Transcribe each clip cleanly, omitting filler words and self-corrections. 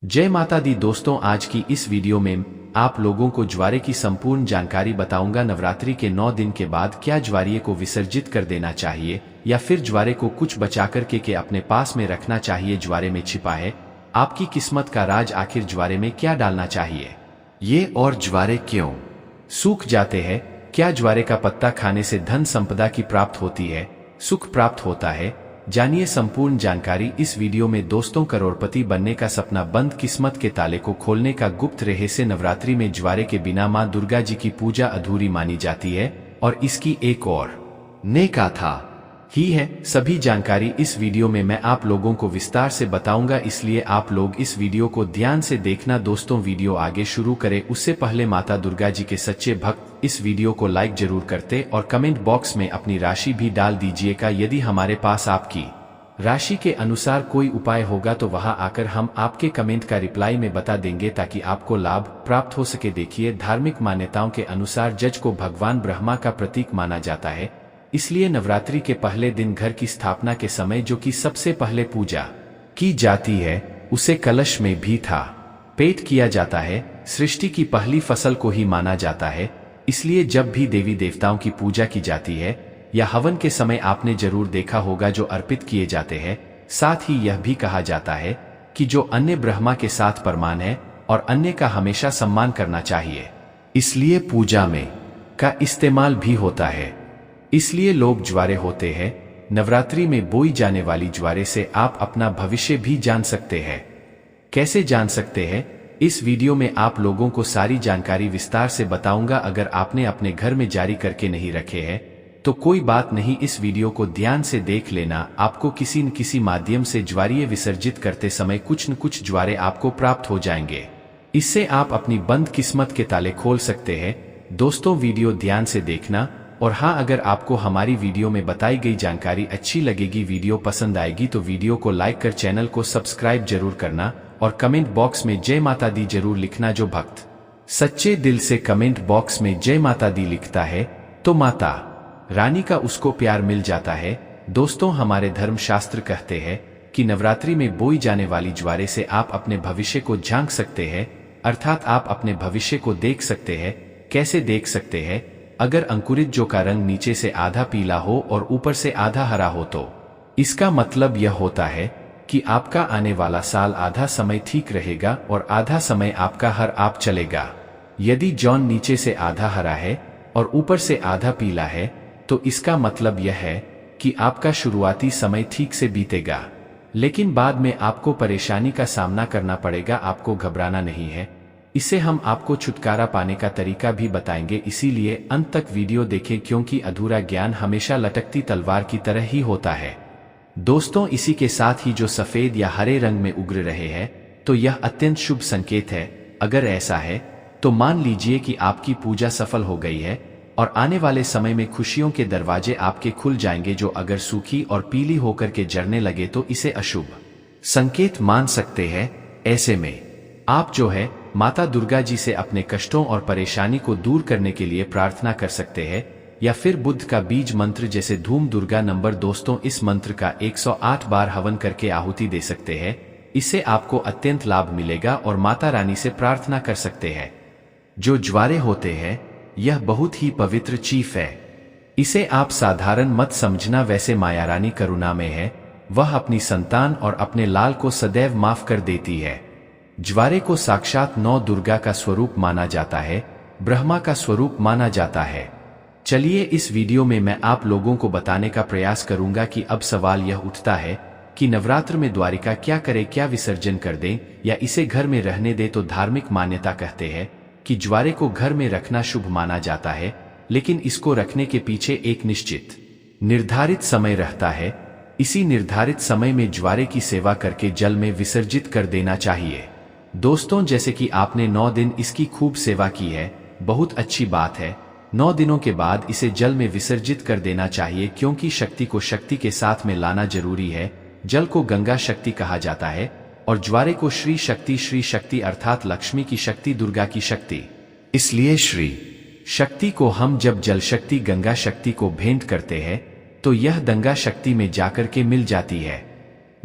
जय माता दी दोस्तों, आज की इस वीडियो में आप लोगों को ज्वारे की संपूर्ण जानकारी बताऊंगा। नवरात्रि के 9 दिन के बाद क्या ज्वारिये को विसर्जित कर देना चाहिए या फिर ज्वारे को कुछ बचा के अपने पास में रखना चाहिए। ज्वारे में छिपा है आपकी किस्मत का राज। आखिर ज्वारे में क्या डालना चाहिए ये और ज्वारे क्यों सूख जाते हैं? क्या ज्वारे का पत्ता खाने से धन संपदा की प्राप्त होती है, सुख प्राप्त होता है? जानिए संपूर्ण जानकारी इस वीडियो में दोस्तों। करोड़पति बनने का सपना बंद किस्मत के ताले को खोलने का गुप्त रहस्य। नवरात्रि में ज्वारे के बिना मां दुर्गा जी की पूजा अधूरी मानी जाती है और इसकी एक और नेक गाथा ही है। सभी जानकारी इस वीडियो में मैं आप लोगों को विस्तार से बताऊंगा, इसलिए आप लोग इस वीडियो को ध्यान से देखना। दोस्तों वीडियो आगे शुरू करें उससे पहले माता दुर्गा जी के सच्चे भक्त इस वीडियो को लाइक जरूर करते और कमेंट बॉक्स में अपनी राशि भी डाल दीजिएगा। यदि हमारे पास आपकी राशि के अनुसार कोई उपाय होगा तो वहां आकर हम आपके कमेंट का रिप्लाई में बता देंगे ताकि आपको लाभ प्राप्त हो सके। देखिए, धार्मिक मान्यताओं के अनुसार जज को भगवान ब्रह्मा का प्रतीक माना जाता है, इसलिए नवरात्रि के पहले दिन घर की स्थापना के समय जो कि सबसे पहले पूजा की जाती है उसे कलश में भी था पेट किया जाता है। सृष्टि की पहली फसल को ही माना जाता है, इसलिए जब भी देवी देवताओं की पूजा की जाती है या हवन के समय आपने जरूर देखा होगा जो अर्पित किए जाते हैं। साथ ही यह भी कहा जाता है कि जो अन्य ब्रह्मा के साथ परमान है और अन्य का हमेशा सम्मान करना चाहिए, इसलिए पूजा में का इस्तेमाल भी होता है। इसलिए लोग ज्वारे होते हैं। नवरात्रि में बोई जाने वाली ज्वारे से आप अपना भविष्य भी जान सकते हैं। कैसे जान सकते हैं, इस वीडियो में आप लोगों को सारी जानकारी विस्तार से बताऊंगा। अगर आपने अपने घर में जारी करके नहीं रखे हैं तो कोई बात नहीं, इस वीडियो को ध्यान से देख लेना। आपको किसी न किसी माध्यम से ज्वारिये विसर्जित करते समय कुछ न कुछ ज्वारे आपको प्राप्त हो जाएंगे। इससे आप अपनी बंद किस्मत के ताले खोल सकते हैं। दोस्तों वीडियो ध्यान से देखना। और हाँ, अगर आपको हमारी वीडियो में बताई गई जानकारी अच्छी लगेगी, वीडियो पसंद आएगी तो वीडियो को लाइक कर चैनल को सब्सक्राइब जरूर करना और कमेंट बॉक्स में जय माता दी जरूर लिखना। जो भक्त सच्चे दिल से कमेंट बॉक्स में जय माता दी लिखता है तो माता रानी का उसको प्यार मिल जाता है। दोस्तों, हमारे धर्म शास्त्र कहते हैं कि नवरात्रि में बोई जाने वाली ज्वारे से आप अपने भविष्य को झांक सकते हैं, अर्थात आप अपने भविष्य को देख सकते हैं। कैसे देख सकते हैं? अगर अंकुरित जो का रंग नीचे से आधा पीला हो और ऊपर से आधा हरा हो तो इसका मतलब यह होता है कि आपका आने वाला साल आधा समय ठीक रहेगा और आधा समय आपका हर आप चलेगा। यदि जौन नीचे से आधा हरा है और ऊपर से आधा पीला है तो इसका मतलब यह है कि आपका शुरुआती समय ठीक से बीतेगा, लेकिन बाद में आपको परेशानी का सामना करना पड़ेगा। आपको घबराना नहीं है, इससे हम आपको छुटकारा पाने का तरीका भी बताएंगे, इसीलिए अंत तक वीडियो देखें क्योंकि अधूरा ज्ञान हमेशा लटकती तलवार की तरह ही होता है। दोस्तों, इसी के साथ ही जो सफेद या हरे रंग में उग्र रहे हैं तो यह अत्यंत शुभ संकेत है। अगर ऐसा है तो मान लीजिए कि आपकी पूजा सफल हो गई है और आने वाले समय में खुशियों के दरवाजे आपके खुल जाएंगे। जो अगर सूखी और पीली होकर के जरने लगे तो इसे अशुभ संकेत मान सकते हैं। ऐसे में आप जो है माता दुर्गा जी से अपने कष्टों और परेशानी को दूर करने के लिए प्रार्थना कर सकते हैं या फिर बुद्ध का बीज मंत्र जैसे धूम दुर्गा नंबर। दोस्तों, इस मंत्र का 108 बार हवन करके आहुति दे सकते हैं, इससे आपको अत्यंत लाभ मिलेगा और माता रानी से प्रार्थना कर सकते हैं। जो ज्वारे होते हैं यह बहुत ही पवित्र चीज है, इसे आप साधारण मत समझना। वैसे माया रानी करुणा में है, वह अपनी संतान और अपने लाल को सदैव माफ कर देती है। ज्वारे को साक्षात नौ दुर्गा का स्वरूप माना जाता है, ब्रह्मा का स्वरूप माना जाता है। चलिए, इस वीडियो में मैं आप लोगों को बताने का प्रयास करूंगा कि अब सवाल यह उठता है कि नवरात्र में द्वारिका क्या करें, क्या विसर्जन कर दें या इसे घर में रहने दें। तो धार्मिक मान्यता कहते हैं कि ज्वारे को घर में रखना शुभ माना जाता है, लेकिन इसको रखने के पीछे एक निश्चित निर्धारित समय रहता है। इसी निर्धारित समय में ज्वारे की सेवा करके जल में विसर्जित कर देना चाहिए। दोस्तों, जैसे कि आपने 9 दिन इसकी खूब सेवा की है, बहुत अच्छी बात है। 9 दिनों के बाद इसे जल में विसर्जित कर देना चाहिए, क्योंकि शक्ति को शक्ति के साथ में लाना जरूरी है। जल को गंगा शक्ति कहा जाता है और ज्वारे को श्री शक्ति अर्थात लक्ष्मी की शक्ति, दुर्गा की शक्ति। इसलिए श्री शक्ति को हम जब जल शक्ति गंगा शक्ति को भेंट करते हैं तो यह गंगा शक्ति में जाकर के मिल जाती है।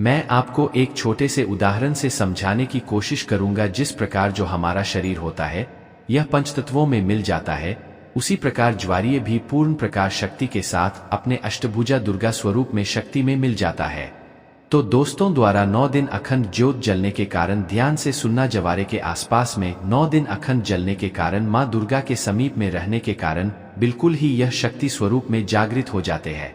मैं आपको एक छोटे से उदाहरण से समझाने की कोशिश करूंगा। जिस प्रकार जो हमारा शरीर होता है यह पंचतत्वों में मिल जाता है, उसी प्रकार ज्वारीय भी पूर्ण प्रकाश शक्ति के साथ अपने अष्टभुजा दुर्गा स्वरूप में शक्ति में मिल जाता है। तो दोस्तों द्वारा 9 दिन अखंड ज्योत जलने के कारण ध्यान से सुनना, ज्वारे के आसपास में 9 दिन अखंड जलने के कारण माँ दुर्गा के समीप में रहने के कारण बिल्कुल ही यह शक्ति स्वरूप में जागृत हो जाते हैं।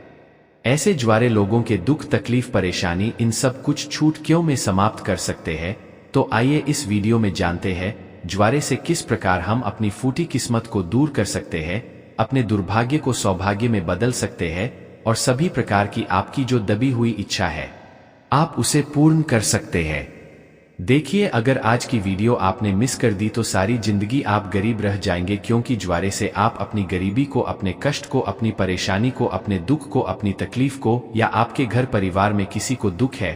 ऐसे ज्वारे लोगों के दुख, तकलीफ, परेशानी इन सब कुछ छूट क्यों में समाप्त कर सकते हैं। तो आइए इस वीडियो में जानते हैं ज्वारे से किस प्रकार हम अपनी फूटी किस्मत को दूर कर सकते हैं, अपने दुर्भाग्य को सौभाग्य में बदल सकते हैं और सभी प्रकार की आपकी जो दबी हुई इच्छा है आप उसे पूर्ण कर सकते हैं। देखिए, अगर आज की वीडियो आपने मिस कर दी तो सारी जिंदगी आप गरीब रह जाएंगे, क्योंकि ज्वारे से आप अपनी गरीबी को, अपने कष्ट को, अपनी परेशानी को, अपने दुख को, अपनी तकलीफ को, या आपके घर परिवार में किसी को दुख है,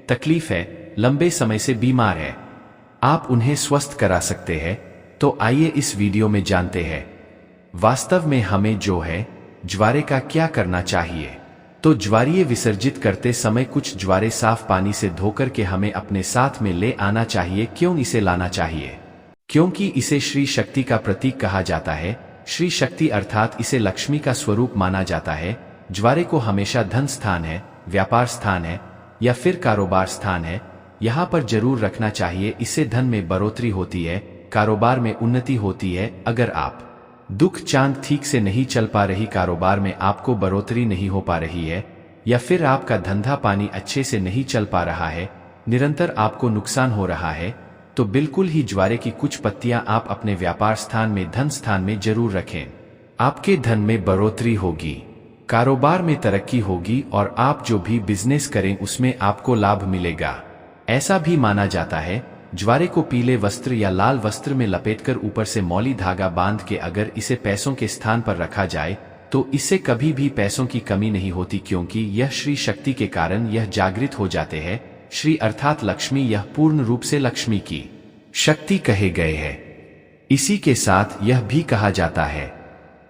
तकलीफ है, लंबे समय से बीमार है, आप उन्हें स्वस्थ करा सकते हैं। तो आइए इस वीडियो में जानते हैं वास्तव में हमें जो है ज्वारे का क्या करना चाहिए। तो ज्वारीय विसर्जित करते समय कुछ ज्वारे साफ पानी से धोकर के हमें अपने साथ में ले आना चाहिए। क्यों इसे लाना चाहिए? क्योंकि इसे श्री शक्ति का प्रतीक कहा जाता है। श्री शक्ति अर्थात इसे लक्ष्मी का स्वरूप माना जाता है। ज्वारे को हमेशा धन स्थान है, व्यापार स्थान है या फिर कारोबार स्थान है, यहाँ पर जरूर रखना चाहिए। इससे धन में बढ़ोतरी होती है, कारोबार में उन्नति होती है। अगर आप दुख चांद ठीक से नहीं चल पा रही, कारोबार में आपको बढ़ोतरी नहीं हो पा रही है, या फिर आपका धंधा पानी अच्छे से नहीं चल पा रहा है, निरंतर आपको नुकसान हो रहा है, तो बिल्कुल ही ज्वारे की कुछ पत्तियां आप अपने व्यापार स्थान में, धन स्थान में जरूर रखें। आपके धन में बढ़ोतरी होगी, कारोबार में तरक्की होगी और आप जो भी बिजनेस करें उसमें आपको लाभ मिलेगा। ऐसा भी माना जाता है ज्वारे को पीले वस्त्र या लाल वस्त्र में लपेटकर ऊपर से मौली धागा बांध के अगर इसे पैसों के स्थान पर रखा जाए तो इससे कभी भी पैसों की कमी नहीं होती, क्योंकि यह श्री शक्ति के कारण यह जागृत हो जाते हैं। श्री अर्थात लक्ष्मी, यह पूर्ण रूप से लक्ष्मी की शक्ति कहे गए हैं। इसी के साथ यह भी कहा जाता है,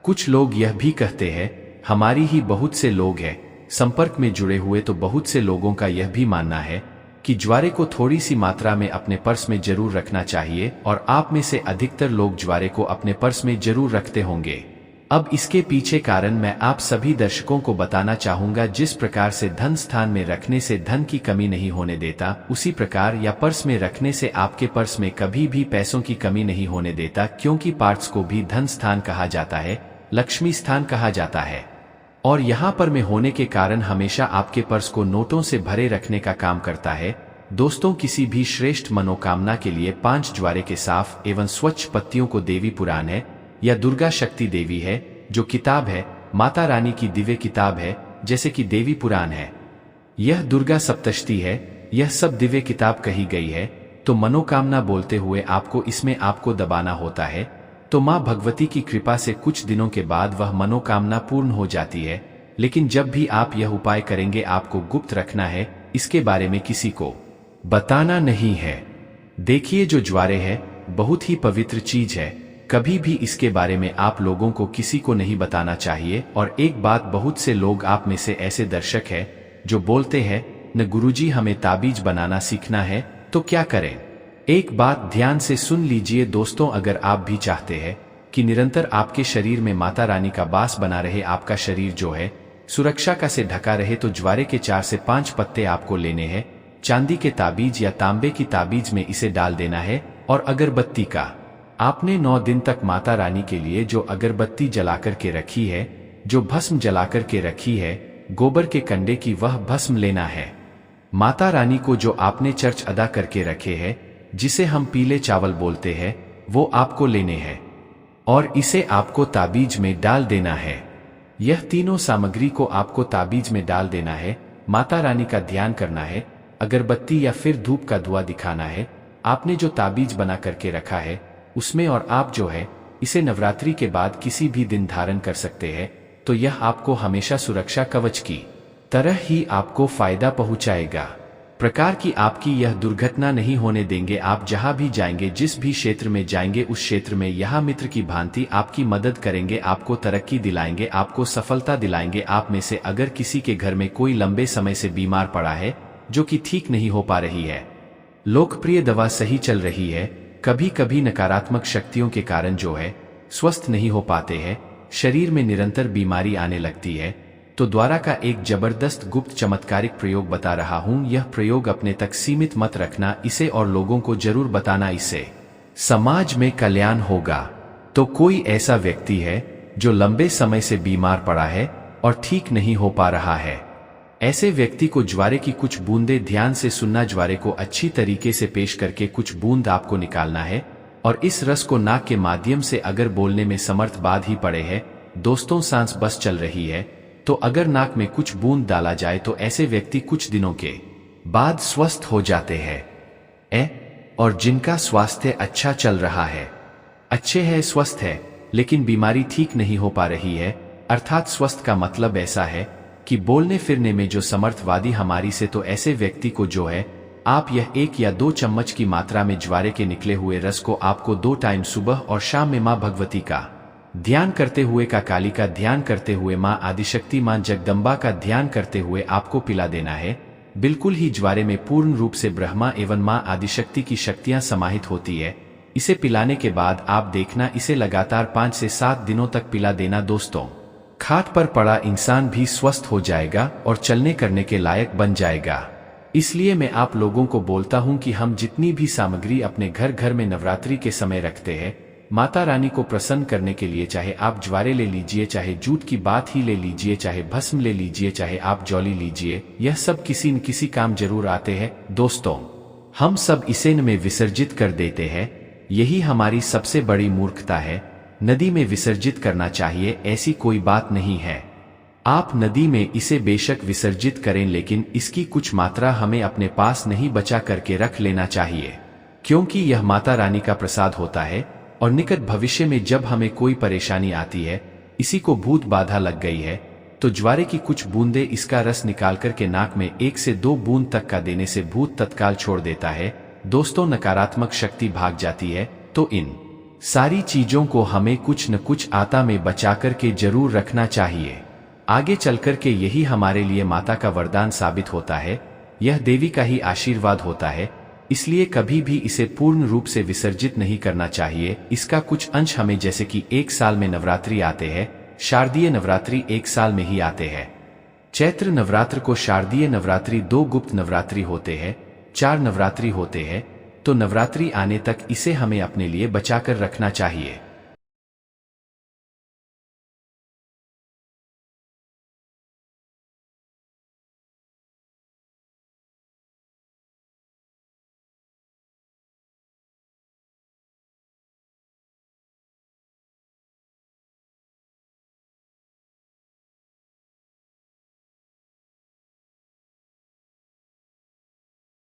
कुछ लोग यह भी कहते हैं, हमारी ही बहुत से लोग हैं संपर्क में जुड़े हुए, तो बहुत से लोगों का यह भी मानना है कि ज्वारे को थोड़ी सी मात्रा में अपने पर्स में जरूर रखना चाहिए और आप में से अधिकतर लोग ज्वारे को अपने पर्स में जरूर रखते होंगे। अब इसके पीछे कारण मैं आप सभी दर्शकों को बताना चाहूंगा। जिस प्रकार से धन स्थान में रखने से धन की कमी नहीं होने देता, उसी प्रकार या पर्स में रखने से आपके पर्स में कभी भी पैसों की कमी नहीं होने देता, क्योंकि पार्ट्स को भी धन स्थान कहा जाता है, लक्ष्मी स्थान कहा जाता है। और यहाँ पर में होने के कारण हमेशा आपके पर्स को नोटों से भरे रखने का काम करता है। दोस्तों, किसी भी श्रेष्ठ मनोकामना के लिए 5 ज्वारे के साफ एवं स्वच्छ पत्तियों को देवी पुराण है या दुर्गा शक्ति देवी है जो किताब है, माता रानी की दिव्य किताब है, जैसे कि देवी पुराण है, यह दुर्गा सप्तशती है, यह सब दिव्य किताब कही गई है। तो मनोकामना बोलते हुए आपको इसमें आपको दबाना होता है। तो माँ भगवती की कृपा से कुछ दिनों के बाद वह मनोकामना पूर्ण हो जाती है। लेकिन जब भी आप यह उपाय करेंगे आपको गुप्त रखना है, इसके बारे में किसी को बताना नहीं है। देखिए, जो ज्वारे है बहुत ही पवित्र चीज है, कभी भी इसके बारे में आप लोगों को किसी को नहीं बताना चाहिए। और एक बात, बहुत से लोग आप में से ऐसे दर्शक हैं जो बोलते हैं, न गुरुजी हमें ताबीज बनाना सीखना है तो क्या करें। एक बात ध्यान से सुन लीजिए दोस्तों, अगर आप भी चाहते हैं कि निरंतर आपके शरीर में माता रानी का वास बना रहे, आपका शरीर जो है सुरक्षा का से ढका रहे, तो ज्वारे के 4 से 5 पत्ते आपको लेने हैं। चांदी के ताबीज या तांबे की ताबीज में इसे डाल देना है और अगरबत्ती का आपने 9 दिन तक माता रानी के लिए जो अगरबत्ती जलाकर के रखी है, जो भस्म जलाकर के रखी है, गोबर के कंडे की वह भस्म लेना है। माता रानी को जो आपने चर्च अदा करके रखे हैं, जिसे हम पीले चावल बोलते हैं, वो आपको लेने हैं और इसे आपको ताबीज में डाल देना है। यह तीनों सामग्री को आपको ताबीज में डाल देना है। माता रानी का ध्यान करना है, अगरबत्ती या फिर धूप का धुआं दिखाना है आपने जो ताबीज बना करके रखा है उसमें, और आप जो है इसे नवरात्रि के बाद किसी भी दिन धारण कर सकते हैं। तो यह आपको हमेशा सुरक्षा कवच की तरह ही आपको फायदा पहुंचाएगा। प्रकार की आपकी यह दुर्घटना नहीं होने देंगे। आप जहां भी जाएंगे, जिस भी क्षेत्र में जाएंगे, उस क्षेत्र में यह मित्र की भांति आपकी मदद करेंगे, आपको तरक्की दिलाएंगे, आपको सफलता दिलाएंगे। आप में से अगर किसी के घर में कोई लंबे समय से बीमार पड़ा है, जो कि ठीक नहीं हो पा रही है। लोकप्रिय दवा सही चल रही है, कभी कभी नकारात्मक शक्तियों के कारण जो है स्वस्थ नहीं हो पाते हैं, शरीर में निरंतर बीमारी आने लगती है। तो द्वारा का एक जबरदस्त गुप्त चमत्कारिक प्रयोग बता रहा हूं। यह प्रयोग अपने तक सीमित मत रखना, इसे और लोगों को जरूर बताना, इससे समाज में कल्याण होगा। तो कोई ऐसा व्यक्ति है जो लंबे समय से बीमार पड़ा है और ठीक नहीं हो पा रहा है। ऐसे व्यक्ति को ज्वारे की कुछ बूंदें ध्यान से सुनना। ज्वारे को अच्छी तरीके से पेश करके कुछ बूंद आपको निकालना है और इस रस को नाक के माध्यम से, अगर बोलने में समर्थ बाद ही पड़े है दोस्तों, सांस बस चल रही है, तो अगर नाक में कुछ बूंद डाला जाए तो ऐसे व्यक्ति कुछ दिनों के बाद स्वस्थ हो जाते हैं। और जिनका स्वास्थ्य अच्छा चल रहा है, अच्छे है, स्वस्थ है, लेकिन बीमारी ठीक नहीं हो पा रही है, अर्थात स्वस्थ का मतलब ऐसा है कि बोलने फिरने में जो समर्थवादी हमारी से, तो ऐसे व्यक्ति को जो है आप यह 1 या 2 चम्मच की मात्रा में ज्वारे के निकले हुए रस को आपको 2 टाइम सुबह और शाम में माँ भगवती का ध्यान करते हुए, का काली का ध्यान करते हुए, माँ आदिशक्ति, माँ जगदम्बा का ध्यान करते हुए आपको पिला देना है। बिल्कुल ही ज्वारे में पूर्ण रूप से ब्रह्मा एवं माँ आदिशक्ति की शक्तियां समाहित होती है। इसे पिलाने के बाद आप देखना, इसे लगातार 5 से 7 दिनों तक पिला देना दोस्तों। खाट पर पड़ा इंसान भी स्वस्थ हो जाएगा और चलने करने के लायक बन जाएगा। इसलिए मैं आप लोगों को बोलता हूं कि हम जितनी भी सामग्री अपने घर घर में नवरात्रि के समय रखते हैं, माता रानी को प्रसन्न करने के लिए, चाहे आप ज्वारे ले लीजिए, चाहे जूट की बात ही ले लीजिए, चाहे भस्म ले लीजिए, चाहे आप जौली लीजिए, यह सब किसी न किसी काम जरूर आते हैं दोस्तों। हम सब इसे न में विसर्जित कर देते हैं, यही हमारी सबसे बड़ी मूर्खता है। नदी में विसर्जित करना चाहिए, ऐसी कोई बात नहीं है। आप नदी में इसे बेशक विसर्जित करें, लेकिन इसकी कुछ मात्रा हमें अपने पास नहीं बचा करके रख लेना चाहिए, क्योंकि यह माता रानी का प्रसाद होता है। और निकट भविष्य में जब हमें कोई परेशानी आती है, इसी को भूत बाधा लग गई है, तो ज्वारे की कुछ बूंदे इसका रस निकाल करके नाक में 1 से 2 बूंद तक का देने से भूत तत्काल छोड़ देता है दोस्तों, नकारात्मक शक्ति भाग जाती है। तो इन सारी चीजों को हमें कुछ न कुछ आता में बचा करके जरूर रखना चाहिए। आगे चलकर के यही हमारे लिए माता का वरदान साबित होता है, यह देवी का ही आशीर्वाद होता है। इसलिए कभी भी इसे पूर्ण रूप से विसर्जित नहीं करना चाहिए। इसका कुछ अंश हमें, जैसे कि 1 साल में नवरात्रि आते हैं, शारदीय नवरात्रि 1 साल में ही आते हैं। चैत्र नवरात्र को शारदीय नवरात्रि, 2 गुप्त नवरात्रि होते हैं, 4 नवरात्रि होते हैं। तो नवरात्रि आने तक इसे हमें अपने लिए बचाकर रखना चाहिए।